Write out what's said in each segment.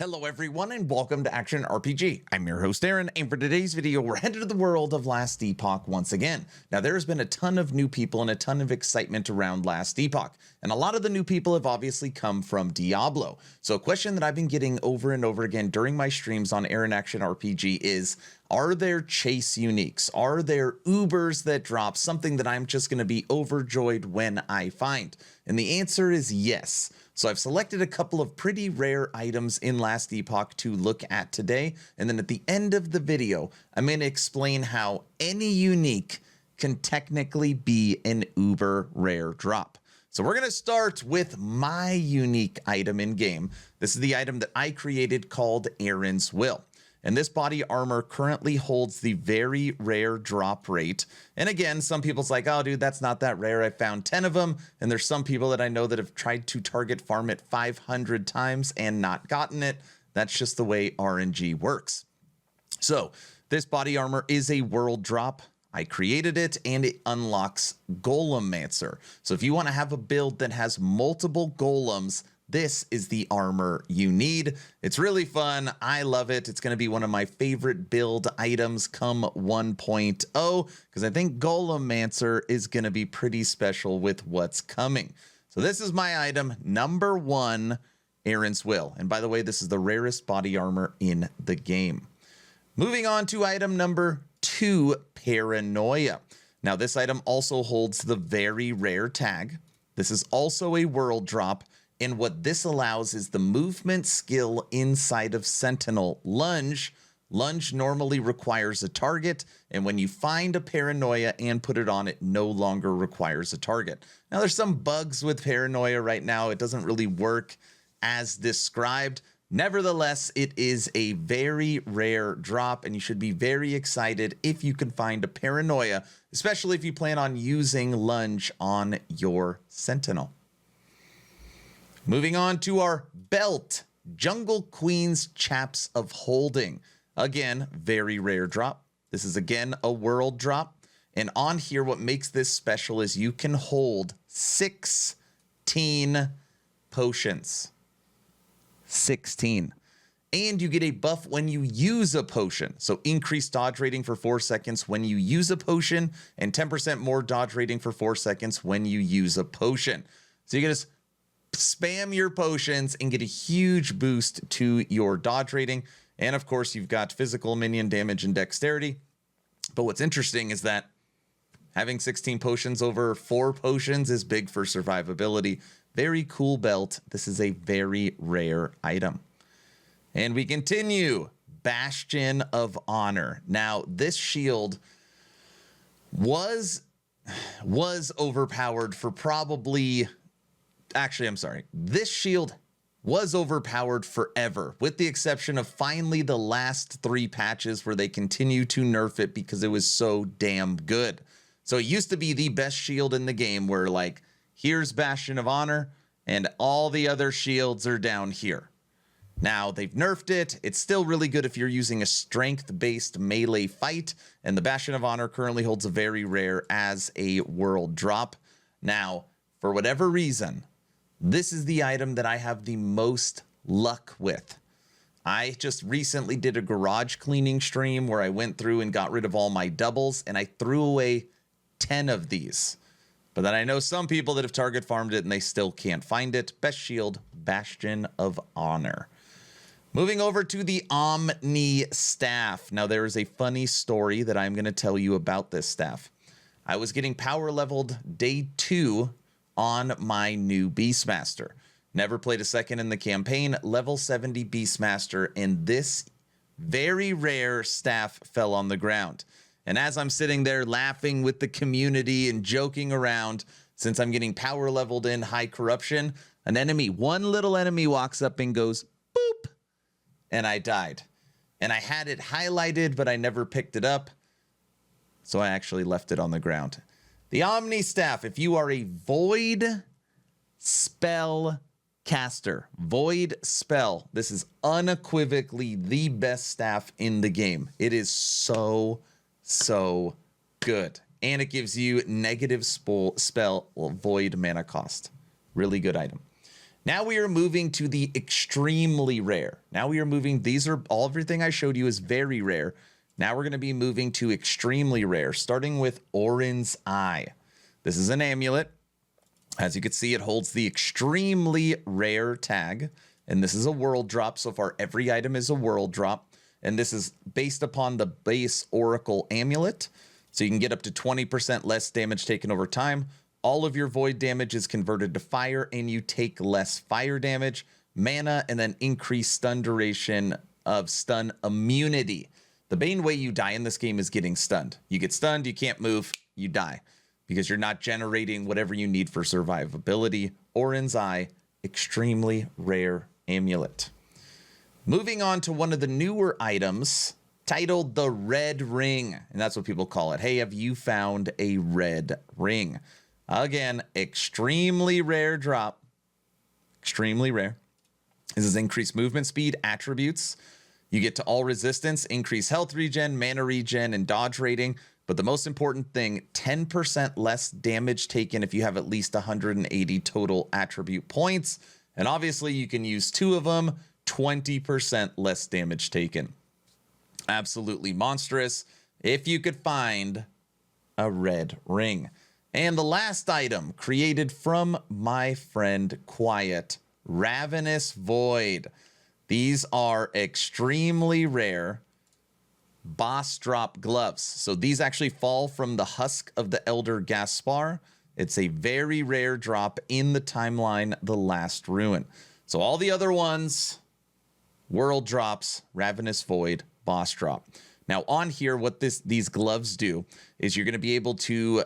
Hello everyone and welcome to Action RPG. I'm your host Aaron, and for today's video we're headed to the world of Last Epoch once again. Now there's been a ton of new people and a ton of excitement around Last Epoch, and a lot of the new people have obviously come from Diablo. So a question that I've been getting over and over again during my streams on Aaron Action RPG is, are there chase uniques? Are there Ubers that drop something that I'm just going to be overjoyed when I find? And the answer is yes. So I've selected a couple of pretty rare items in Last Epoch to look at today, and then at the end of the video, I'm going to explain how any unique can technically be an uber rare drop. So we're going to start with my unique item in game. This is the item that I created called Aaron's Will. And this body armor currently holds the very rare drop rate. And again, some people's like, oh, dude, that's not that rare. I found 10 of them. And there's some people that I know that have tried to target farm it 500 times and not gotten it. That's just the way RNG works. So this body armor is a world drop. I created it and it unlocks Golemmancer. So if you want to have a build that has multiple golems, this is the armor you need. It's really fun. I love it. It's going to be one of my favorite build items come 1.0 because I think Golemmancer is going to be pretty special with what's coming. So this is my item number 1, Aaron's Will. And by the way, this is the rarest body armor in the game. Moving on to item number 2, Paranoia. Now this item also holds the very rare tag. This is also a world drop. And what this allows is the movement skill inside of Sentinel, Lunge. Lunge normally requires a target, and when you find a Paranoia and put it on, it no longer requires a target. Now there's some bugs with Paranoia right now. It doesn't really work as described. Nevertheless, it is a very rare drop, and you should be very excited if you can find a Paranoia, especially if you plan on using Lunge on your Sentinel. Moving on to our belt, Jungle Queen's Chaps of Holding. Again, very rare drop. This is again a world drop. And on here, what makes this special is you can hold 16 potions. 16. And you get a buff when you use a potion. So increased dodge rating for 4 seconds when you use a potion, and 10% more dodge rating for 4 seconds when you use a potion. So you get this spam your potions and get a huge boost to your dodge rating. And of course, you've got physical, minion damage, and dexterity. But what's interesting is that having 16 potions over 4 potions is big for survivability. Very cool belt. This is a very rare item. And we continue. Bastion of Honor. Now, this shield was overpowered for probably... Actually, I'm sorry. This shield was overpowered forever, with the exception of finally the last 3 patches where they continue to nerf it because it was so damn good. So it used to be the best shield in the game where, like, here's Bastion of Honor and all the other shields are down here. Now they've nerfed it. It's still really good if you're using a strength-based melee fight, and the Bastion of Honor currently holds a very rare as a world drop. Now, for whatever reason, this is the item that I have the most luck with. I just recently did a garage cleaning stream where I went through and got rid of all my doubles, and I threw away 10 of these. But then I know some people that have target farmed it and they still can't find it. Best shield, Bastion of Honor. Moving over to the Omni Staff. Now there is a funny story that I'm going to tell you about this staff. I was getting power leveled day 2 on my new Beastmaster. Never played a second in the campaign, level 70 Beastmaster, and this very rare staff fell on the ground. And as I'm sitting there laughing with the community and joking around, since I'm getting power leveled in high corruption, an enemy, one little enemy walks up and goes, boop, and I died. And I had it highlighted, but I never picked it up, so I actually left it on the ground. The Omni Staff, if you are a Void spell caster, Void spell, this is unequivocally the best staff in the game. It is so good. And it gives you negative spell Void mana cost. Really good item. Now we are moving to the extremely rare. Now we are moving, everything I showed you is very rare. Now we're going to be moving to extremely rare, starting with Orin's Eye. This is an amulet. As you can see, it holds the extremely rare tag, and this is a world drop. So far, every item is a world drop, and this is based upon the base Oracle amulet. So you can get up to 20% less damage taken over time. All of your void damage is converted to fire, and you take less fire damage, mana, and then increased stun duration of stun immunity. The main way you die in this game is getting stunned. You get stunned, you can't move, you die, because you're not generating whatever you need for survivability. Orin's Eye, extremely rare amulet. Moving on to one of the newer items, titled the Red Ring, and that's what people call it. Hey, have you found a red ring? Again, extremely rare drop. Extremely rare. This is increased movement speed, attributes. You get to all resistance, increase health regen, mana regen, and dodge rating. But the most important thing, 10% less damage taken if you have at least 180 total attribute points. And obviously you can use 2 of them, 20% less damage taken. Absolutely monstrous if you could find a red ring. And the last item, created from my friend Quiet, Ravenous Void. These are extremely rare boss drop gloves. So these actually fall from the husk of the Elder Gaspar. It's a very rare drop in the timeline, The Last Ruin. So all the other ones, world drops, Ravenous Void, boss drop. Now on here, what these gloves do is you're going to be able to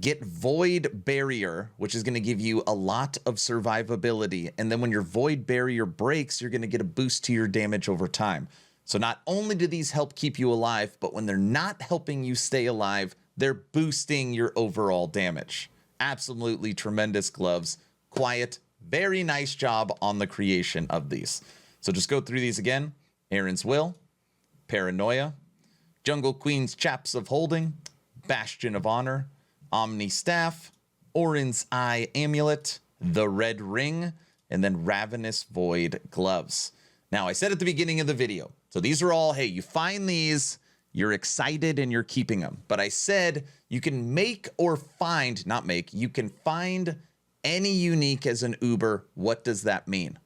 get Void Barrier, which is going to give you a lot of survivability. And then when your Void Barrier breaks, you're going to get a boost to your damage over time. So not only do these help keep you alive, but when they're not helping you stay alive, they're boosting your overall damage. Absolutely tremendous gloves. Quiet, very nice job on the creation of these. So just go through these again. Aaron's Will, Paranoia, Jungle Queen's Chaps of Holding, Bastion of Honor, Omni Staff, Orin's Eye Amulet, the Red Ring, and then Ravenous Void Gloves. Now, I said at the beginning of the video, so these are all, hey, you find these, you're excited and you're keeping them. But I said you can make or find, not make, you can find any unique as an Uber. What does that mean?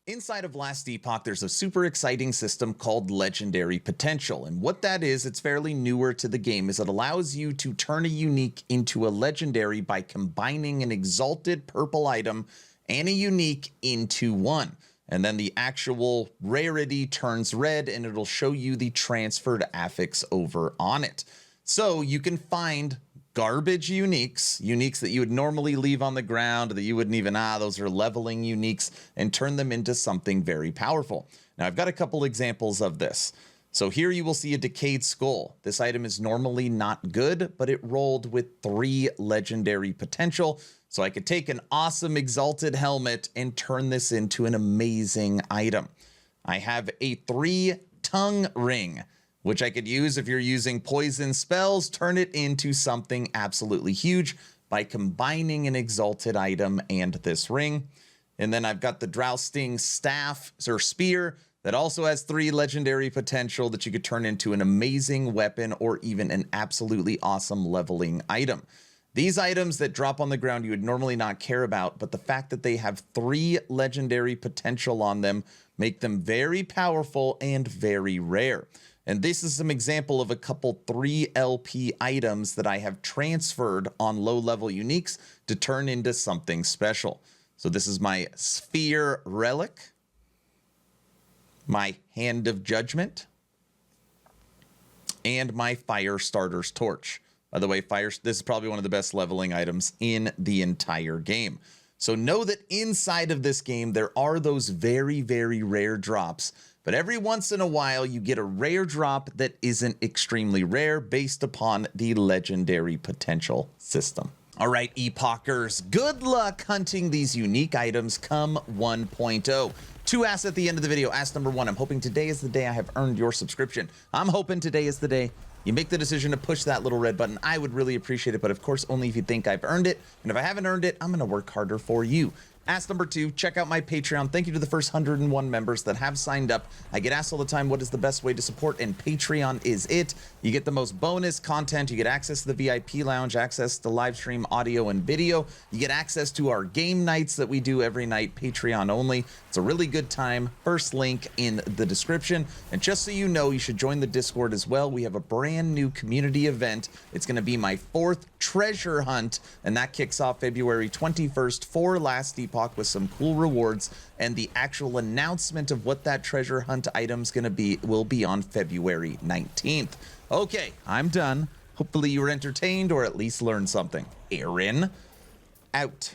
Inside of Last Epoch, there's a super exciting system called Legendary Potential. And what that is, it's fairly newer to the game, is it allows you to turn a unique into a legendary by combining an exalted purple item and a unique into one. And then the actual rarity turns red and it'll show you the transferred affix over on it. So you can find garbage uniques that you would normally leave on the ground, that you wouldn't even, those are leveling uniques, and turn them into something very powerful. Now I've got a couple examples of this. So here you will see a Decayed Skull. This item is normally not good, but it rolled with 3 legendary potential. So I could take an awesome Exalted Helmet and turn this into an amazing item. I have a 3 Tongue Ring, which I could use if you're using poison spells, turn it into something absolutely huge by combining an exalted item and this ring. And then I've got the Drousting Staff or Spear that also has 3 legendary potential that you could turn into an amazing weapon or even an absolutely awesome leveling item. These items that drop on the ground you would normally not care about, but the fact that they have 3 legendary potential on them make them very powerful and very rare. And this is some example of a couple 3 LP items that I have transferred on low-level uniques to turn into something special. So this is my Sphere Relic, my Hand of Judgment, and my Firestarter's Torch. By the way, this is probably one of the best leveling items in the entire game. So know that inside of this game, there are those very, very rare drops. But every once in a while, you get a rare drop that isn't extremely rare based upon the legendary potential system. All right, Epochers, good luck hunting these unique items come 1.0. 2 asks at the end of the video. Ask number 1, I'm hoping today is the day I have earned your subscription. I'm hoping today is the day you make the decision to push that little red button. I would really appreciate it, but of course, only if you think I've earned it. And if I haven't earned it, I'm going to work harder for you. Ask number 2, check out my Patreon. Thank you to the first 101 members that have signed up. I get asked all the time, what is the best way to support? And Patreon is it. You get the most bonus content. You get access to the VIP lounge, access to live stream audio and video. You get access to our game nights that we do every night, Patreon only. It's a really good time. First link in the description. And just so you know, you should join the Discord as well. We have a brand new community event. It's going to be my 4th treasure hunt, and that kicks off February 21st for Last Epoch with some cool rewards, and the actual announcement of what that treasure hunt item's going to be will be on February 19th. Okay, I'm done. Hopefully you were entertained or at least learned something. Aaron, out.